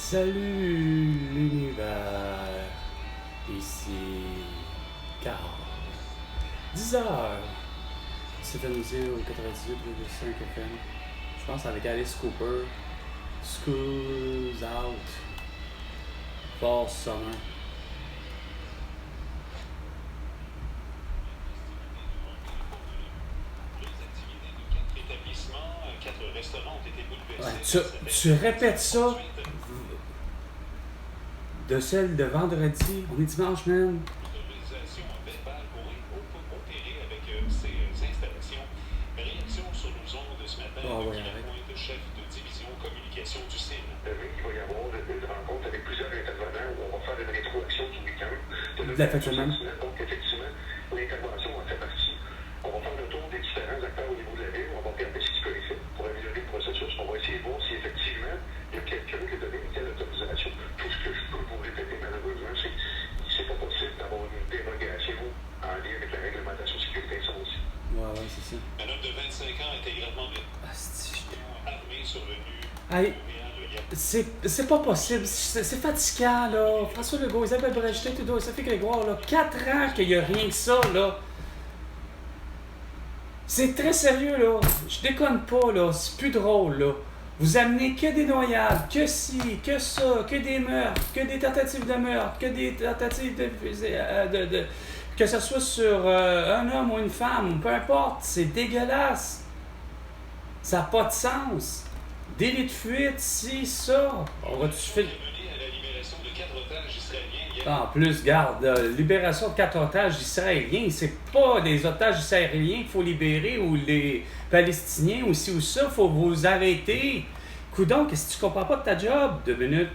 Salut l'univers, ici Carl. 10h. C'est amusé au 98,5 FM. Je pense avec Alice Cooper. School's Out. Fall Summer. Ouais, tu répètes ça de celle de vendredi. On est dimanche, man. Oh, ouais, arrête. Il va y avoir une rencontre avec plusieurs intervenants où on va faire une rétroaction du week-end. De la fête semaine. Donc, effectivement, l'intervention en fait partie. On va faire le tour des différents acteurs au niveau de la ville. On va regarder ce qu'ils connaissaient pour améliorer le processus. On va essayer de voir si effectivement il y a quelqu'un qui a donné une telle autorisation. Tout ce que je peux vous répéter, malheureusement, c'est que c'est pas possible d'avoir une dérogation en lien avec la réglementation sécurité incendie. Ouais, c'est ça. Un homme de 25 ans intégralement armé survenu. Hey, c'est pas possible. C'est fatigant, là. François Legault, Isabelle Brèche, Trudeau, Sophie Grégoire, là. 4 ans qu'il n'y a rien que ça, là. C'est très sérieux, là. Je déconne pas, là. C'est plus drôle, là. Vous amenez que des noyades, que ci, que ça, que des meurtres, que des tentatives de meurtre, que des tentatives de que ce soit sur un homme ou une femme, peu importe. C'est dégueulasse. Ça n'a pas de sens. Délit de fuite, si, ça. On va-tu faire... En plus, garde, libération de 4 otages israéliens, c'est pas des otages israéliens qu'il faut libérer ou les Palestiniens ou ci ou ça, il faut vous arrêter. Coudonc, qu'est-ce que tu comprends pas de ta job? 2 minutes,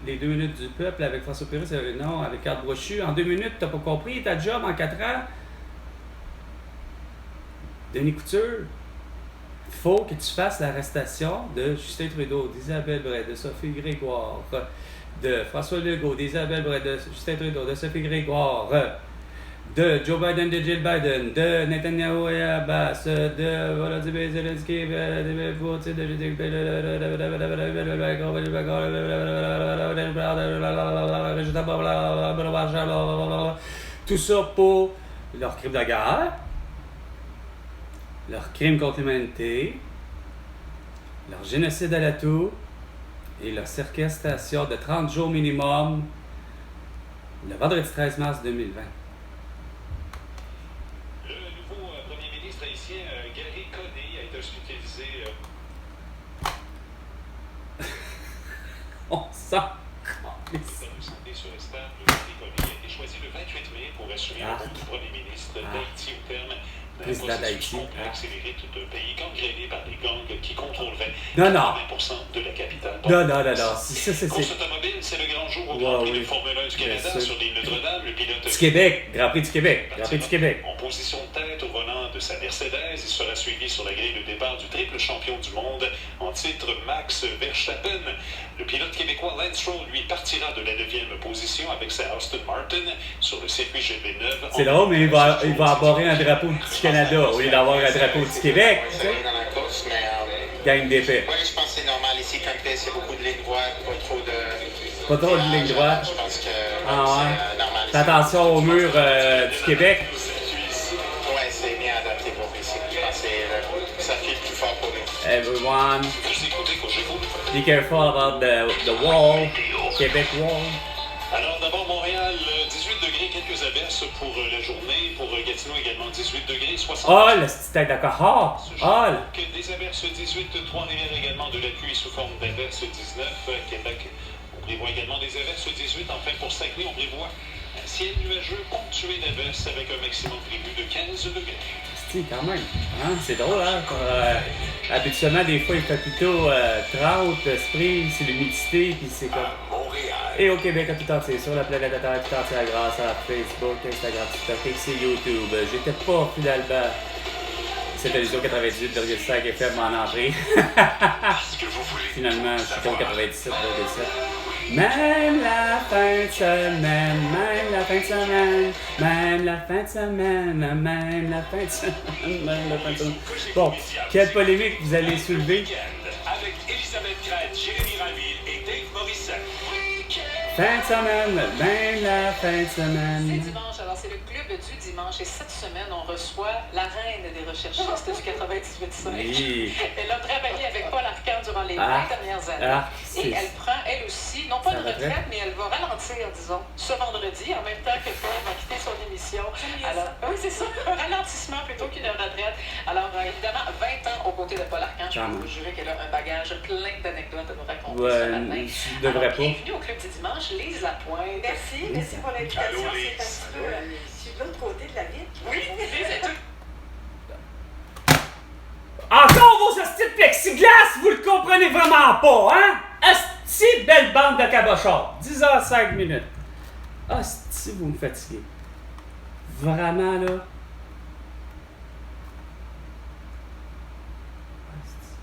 les 2 minutes du peuple avec François Pérez, non, avec Carl Brochu, en 2 minutes, t'as pas compris ta job en 4 ans? Denis Couture, faut que tu fasses l'arrestation de Justin Trudeau, d'Isabelle Bray, de Sophie Grégoire, de François Legault, d'Isabelle Bray, de Justin Trudeau, de Sophie Grégoire, de Joe Biden, de Jill Biden, de Netanyahu et Abbas, de Volodymyr Zelensky, de Poutine, de tout ça pour leur crime de guerre, leur crime contre l'humanité, leur génocide à la toux et leur séquestration de 30 jours minimum le vendredi 13 mars 2020. Le nouveau premier ministre haïtien, Gary Coney, a été hospitalisé. On s'en santé sur le stade, Gary Coney a été choisi le 28 mai pour assumer le rôle du premier ministre d'Haïti au terme d'un processus complexe et mérite d'un pays gangréné par des gangs qui contrôlent 20% de la capitale. Non. Course automobile, c'est le grand jour au Grand Prix de Formule 1 du Canada sur l'île Notre-Dame. Le pilote du Québec, Grand Prix du Québec, en position de tête au volant de sa Mercedes, il sera suivi sur la grille de départ du triple champion du monde en titre Max Verstappen. Le pilote québécois Lance Stroll, lui, partira de la 9e position avec sa Aston Martin sur le circuit GP9. C'est drôle, mais il va aborder un drapeau du Canada au lieu d'avoir un drapeau du Québec. Gagne d'épée. Oui, je pense que c'est normal ici, comme c'est beaucoup de lignes droites, pas trop de lignes droites. Je pense que c'est normal. ici. Fais attention au mur du Québec. Oui, c'est bien adapté pour ici. Je pense que ça file plus fort pour nous. Everyone, be careful about the wall, Québec wall. Alors d'abord Montréal, 18 degrés, quelques averses pour la journée. Pour Gatineau également 18 degrés, 60. Oh, le petit tête d'accord. Des averses 18, Trois-Rivières également de la pluie sous forme d'averses 19. Québec, on prévoit également des averses 18. Enfin pour Saguenay, on prévoit un ciel nuageux ponctué d'averses avec un maximum prévu de 15 degrés. Si, quand même. Hein? C'est drôle, hein? Habituellement, des fois, il fait plutôt 30 esprits, c'est l'humidité, puis c'est comme... Et au Québec, à tout entier, sur la planète Terre, tout entier, grâce à Facebook, Instagram, TikTok, et YouTube. J'étais pas finalement... C'était les 98,5 FM en entrée. Finalement, je suis au 97,7. Même la fin de semaine, même la fin de semaine, même la fin de semaine, même la fin de semaine, même la fin de semaine. Bon, quelle polémique vous allez soulever? Avec Elisabeth Crête, Jérémy Raville et Dave Morissette. Fin de semaine, ben la fin de C'est semaine. dimanche, alors c'est le club du dimanche et cette semaine, on reçoit la reine des recherchistes du 98.5. Oui. Elle a travaillé avec Paul Arcand durant les 20 Ah. dernières années. Ah, Et c'est- elle prend, elle aussi, non pas Sa une retraite, retraite. mais elle va ralentir, disons, ce vendredi, en même temps que Paul va quitter son émission. Alors, oui, c'est ça, un ralentissement plutôt qu'une retraite. Alors, évidemment, 20 ans aux côtés de Paul Arcand, je peux vous jurer qu'elle a un bagage plein d'anecdotes à nous raconter ce matin. Ouais, je devrais Alors, pas. bienvenue au Club du dimanche, Lise Lapointe. Merci pour l'invitation. Allô, C'est Lise. un petit peu, je suis de l'autre côté de la ville. Oui, Lise est tout. Encore vos hosties de plexiglas, vous le comprenez vraiment pas, hein? Asti, belle bande de cabochards. 10h05 minutes. Asti, vous me fatiguez. Vraiment, là. Asti.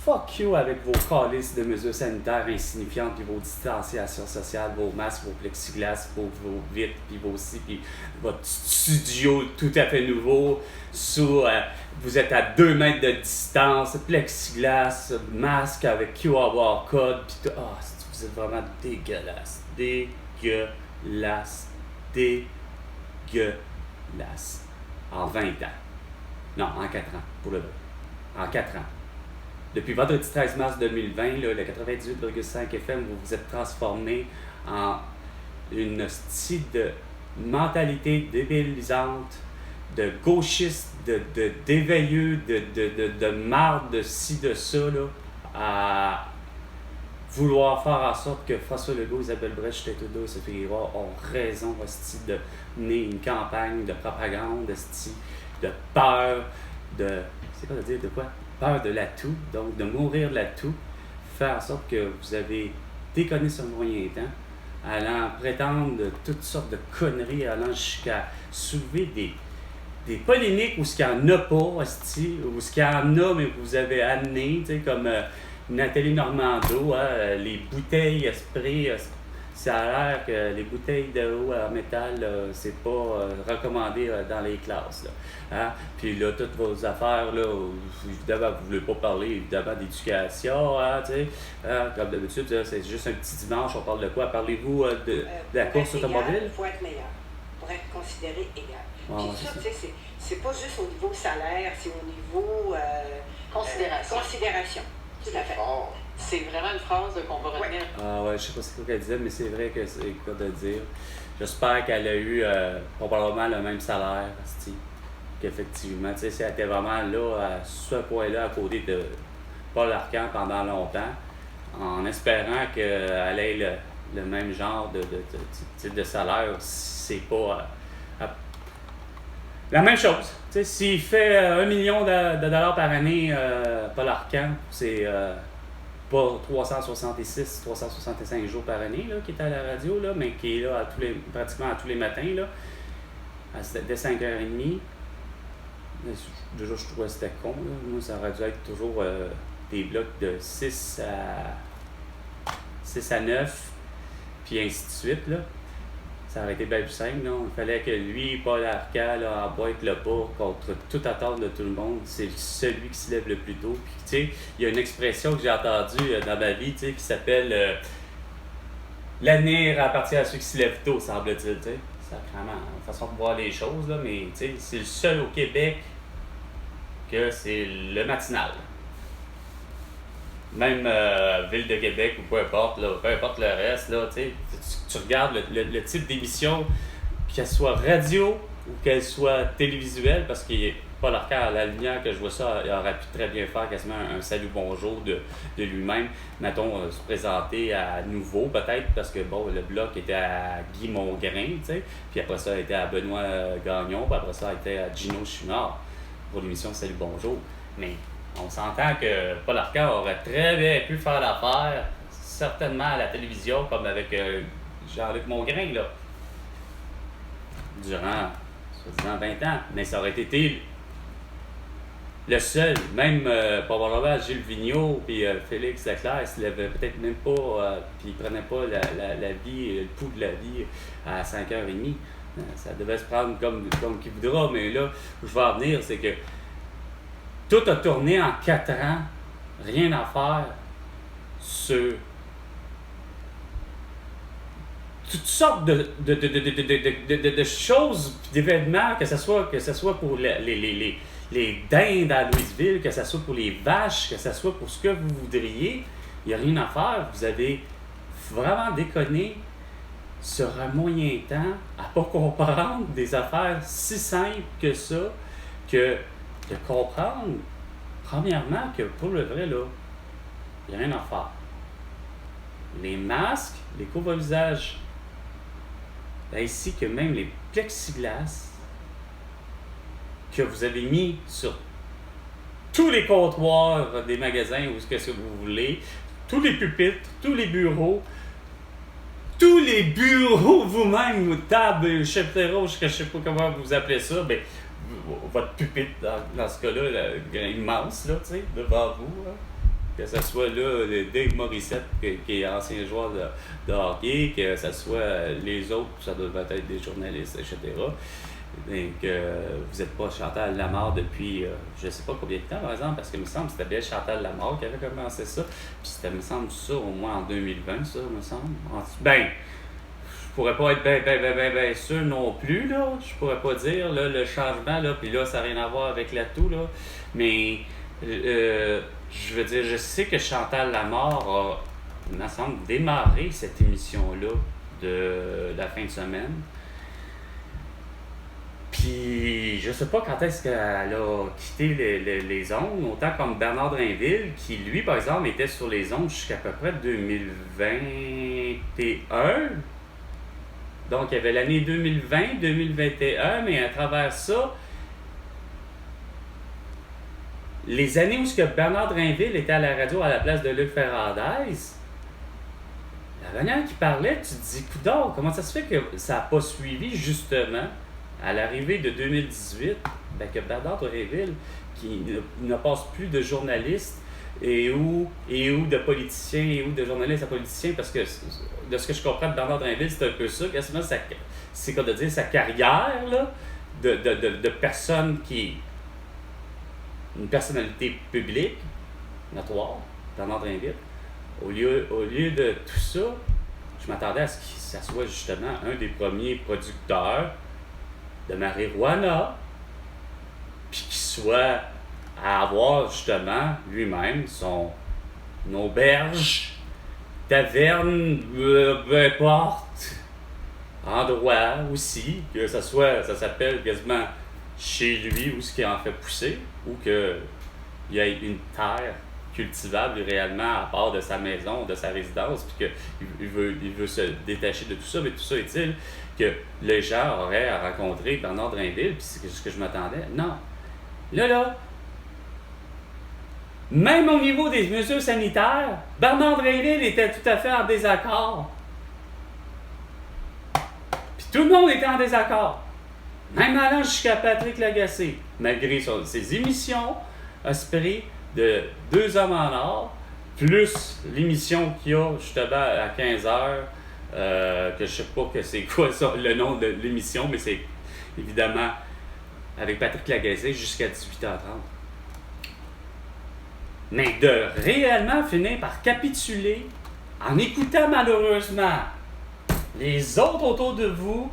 Fuck you avec vos calices de mesures sanitaires insignifiantes, puis vos distanciations sociales, vos masques, vos plexiglas, vos vitres, puis vos ci, puis votre studio tout à fait nouveau, vous êtes à 2 mètres de distance, plexiglas, masque avec QR code, puis tout. Ah, vous êtes vraiment dégueulasse. Dégueulasse. Dégueulasse. En 20 ans. Non, en 4 ans, pour le vrai. En 4 ans. Depuis vendredi 13 mars 2020, là, le 98,5 FM, vous vous êtes transformé en une style de mentalité débilisante, de gauchiste, d'éveilleux, de marde, de ci, de ça, là, à vouloir faire en sorte que François Legault, Isabelle Brèche, Trudeau et Sophie Girard ont raison, style de mener une campagne de propagande, style de peur, de... C'est quoi de dire de quoi? Peur de l'atout, donc de mourir de l'atout, faire en sorte que vous avez déconné sur le moyen temps, allant prétendre de toutes sortes de conneries, allant jusqu'à soulever des polémiques où ce qu'il n'y en a pas, hostie, ou ce qu'il y en a, mais que vous avez amené, tu sais, comme Nathalie Normando, hein, les bouteilles à spray, ça a l'air que les bouteilles d'eau en métal, c'est pas recommandé dans les classes. Là. Hein? Puis là, toutes vos affaires, là, évidemment, vous ne voulez pas parler évidemment d'éducation, hein, tu sais. Comme d'habitude, là, c'est juste un petit dimanche, on parle de quoi? Parlez-vous de la Pour course être automobile? égal, il faut être meilleur. Pour être considéré égal. Ouais, Puis ouais, ça, c'est tu sais, c'est pas juste au niveau salaire, c'est au niveau Considération. considération. Tout à fait. Fort. C'est vraiment une phrase qu'on va retenir. Ah ouais, je sais pas c'est quoi qu'elle disait, mais c'est vrai que c'est quoi de dire. J'espère qu'elle a eu probablement le même salaire, asti, qu'effectivement. Tu sais, si elle était vraiment là, à ce point-là, à côté de Paul Arcand pendant longtemps, en espérant qu'elle ait le même genre de salaire, c'est pas la même chose. Tu sais, s'il fait 1 million de dollars par année, Paul Arcand, c'est pas 366, 365 jours par année là, qui est à la radio, là, mais qui est là pratiquement à tous les matins, là, dès 5h30. Déjà, je trouvais que c'était con. Là. Moi, ça aurait dû être toujours des blocs de 6 à 9, puis ainsi de suite. Là. Ça aurait été bien plus simple. Là. Il fallait que lui, Paul Arcand, là, emboîte le pas contre toute attente de tout le monde. C'est celui qui se lève le plus tôt. Puis, tu sais, il y a une expression que j'ai entendue dans ma vie, tu sais, qui s'appelle l'avenir appartient à ceux qui se lèvent tôt, semble-t-il. Tu sais. C'est vraiment une façon de voir les choses, là, mais tu sais, c'est le seul au Québec que c'est le matinal. Même Ville de Québec ou peu importe le reste, là, tu regardes le type d'émission, qu'elle soit radio ou qu'elle soit télévisuelle, parce qu'il n'est pas leur cas à la lumière que je vois ça, il aurait pu très bien faire quasiment un salut bonjour de lui-même, mettons, se présenter à nouveau peut-être, parce que bon, le bloc était à Guy Mongrain, tu sais, puis après ça, il était à Benoît Gagnon, puis après ça, il était à Gino Chouinard pour l'émission Salut bonjour. Mais on s'entend que Paul Arcand aurait très bien pu faire l'affaire, certainement à la télévision, comme avec Jean-Luc Mongrain, là, durant, soi-disant, 20 ans. Mais ça aurait été le seul, même probablement Gilles Vigneault puis Félix Leclerc, ils se levaient peut-être même pas, puis ils prenaient pas la vie, le pouls de la vie à 5h30. Ça devait se prendre comme qui voudra, mais là où je vais en venir, c'est que tout a tourné en 4 ans, rien à faire sur toutes sortes de choses, d'événements, que ce soit pour les dindes à Louisville, que ce soit pour les vaches, que ce soit pour ce que vous voudriez, il n'y a rien à faire. Vous avez vraiment déconné sur un moyen temps à pas comprendre des affaires si simples que ça, que de comprendre, premièrement, que pour le vrai, là, il n'y a rien à faire. Les masques, les couvre-visages, ainsi que même les plexiglas que vous avez mis sur tous les comptoirs des magasins ou ce que vous voulez, tous les pupitres, tous les bureaux vous-même, table, etc., je ne sais pas comment vous appelez ça, ben, votre pupitre, dans ce cas-là, là, immense, là, tu sais, devant vous, hein. Que ce soit là, Dave Morissette, qui est ancien joueur de hockey, que ce soit les autres, ça doit être des journalistes, etc. Donc, vous n'êtes pas Chantal Lamarre depuis, je ne sais pas combien de temps, par exemple, parce que il me semble que c'était bien Chantal Lamarre qui avait commencé ça. Puis c'était, me semble, ça au moins en 2020, ça, me semble. Ben, je pourrais pas être bien sûr non plus, là. Je pourrais pas dire, là, le changement, là, puis là, ça n'a rien à voir avec l'atout, là. Mais, je veux dire, je sais que Chantal Lamarre a, il me semble, démarré cette émission-là de la fin de semaine. Puis, je sais pas quand est-ce qu'elle a quitté les ondes, autant comme Bernard Drinville, qui, lui, par exemple, était sur les ondes jusqu'à peu près 2021. Donc, il y avait l'année 2020, 2021, mais à travers ça, les années où Bernard Drinville était à la radio à la place de Luc Ferrandez, la manière qu'il parlait, tu te dis, coudonc, comment ça se fait que ça n'a pas suivi, justement, à l'arrivée de 2018, ben que Bernard Drinville, qui ne passe plus de journaliste et ou de politicien et ou de journaliste à politicien, parce que de ce que je comprends de Bernard Drinville, c'est un peu ça, quasiment c'est quoi de dire sa carrière là, de personne qui une personnalité publique, notoire, Bernard Drinville. Au lieu de tout ça, je m'attendais à ce que ça soit justement un des premiers producteurs de marijuana, puis qu'il soit à avoir justement lui-même son auberge, taverne, peu importe, endroit aussi, que ça s'appelle quasiment chez lui ou ce qui en fait pousser, ou qu'il y ait une terre cultivable réellement à part de sa maison, de sa résidence, puis qu'il veut se détacher de tout ça, mais tout ça est-il que les gens auraient à rencontrer Bernard Drinville, puis c'est ce que je m'attendais. Non. Là, même au niveau des mesures sanitaires, Bernard Drinville était tout à fait en désaccord. Puis tout le monde était en désaccord. Même allant jusqu'à Patrick Lagacé, malgré ses émissions aspirées de 2 hommes en or, plus l'émission qu'il y a justement à 15h, que je sais pas que c'est quoi ça, le nom de l'émission, mais c'est évidemment avec Patrick Lagacé jusqu'à 18h30. Mais de réellement finir par capituler en écoutant malheureusement les autres autour de vous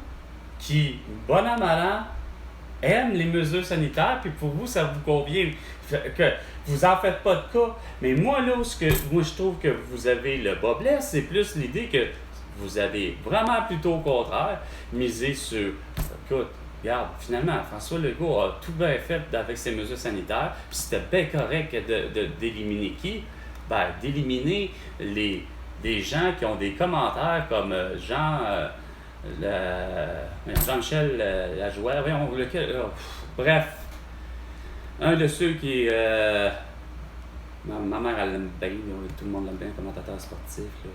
qui, bon an, mal an, aiment les mesures sanitaires, puis pour vous, ça vous convient, que vous en faites pas de cas. Mais moi, là, moi, je trouve que vous avez le bas blesse, c'est plus l'idée que vous avez vraiment plutôt au contraire misé sur, écoute, regarde, finalement, François Legault a tout bien fait avec ses mesures sanitaires, puis c'était bien correct d'éliminer qui? Ben, d'éliminer les gens qui ont des commentaires comme Jean-Michel Lajoie, bref, un de ceux qui ma mère elle l'aime bien, tout le monde l'aime bien, commentateur sportif là.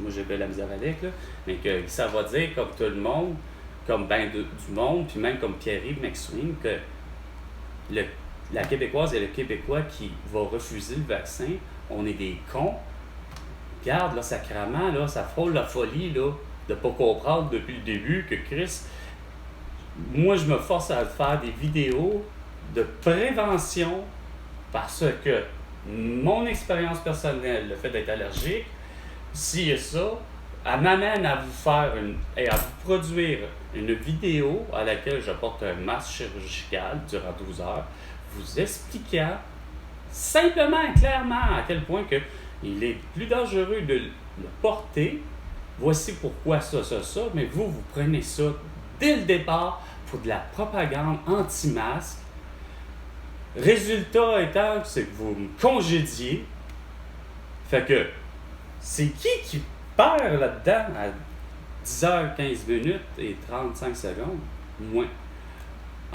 Moi j'ai bien la misère avec là, mais que ça va dire comme tout le monde, comme ben du monde, puis même comme Pierre-Yves McSween, que la Québécoise et le Québécois qui va refuser le vaccin, on est des cons. Regarde, là, sacrément, là, ça frôle la folie, là, de pas comprendre depuis le début que Chris, moi, je me force à faire des vidéos de prévention parce que mon expérience personnelle, le fait d'être allergique, si et ça, elle m'amène à vous faire à vous produire une vidéo à laquelle je porte un masque chirurgical durant 12 heures, vous expliquant simplement et clairement à quel point que il est plus dangereux de le porter. Voici pourquoi ça, mais vous prenez ça dès le départ pour de la propagande anti-masque. Résultat étant, c'est que vous me congédiez. Fait que, c'est qui perd là-dedans à 10h15 minutes et 35 secondes? Moi.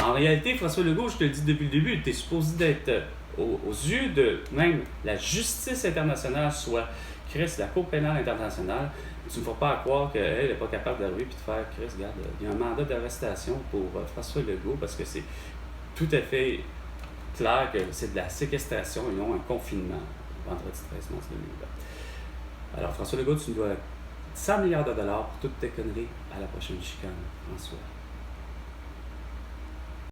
En réalité, François Legault, je te le dis depuis le début, tu es supposé d'être aux yeux de même la justice internationale, soit Chris, la Cour pénale internationale. Tu ne me feras pas croire qu'elle n'est pas capable d'arriver et de faire Chris, regarde, il y a un mandat d'arrestation pour François Legault parce que c'est tout à fait clair que c'est de la séquestration et non un confinement. Vendredi 13 mars 2020. Alors, François Legault, tu nous dois 100 milliards de dollars pour toutes tes conneries. À la prochaine chicane. En soi.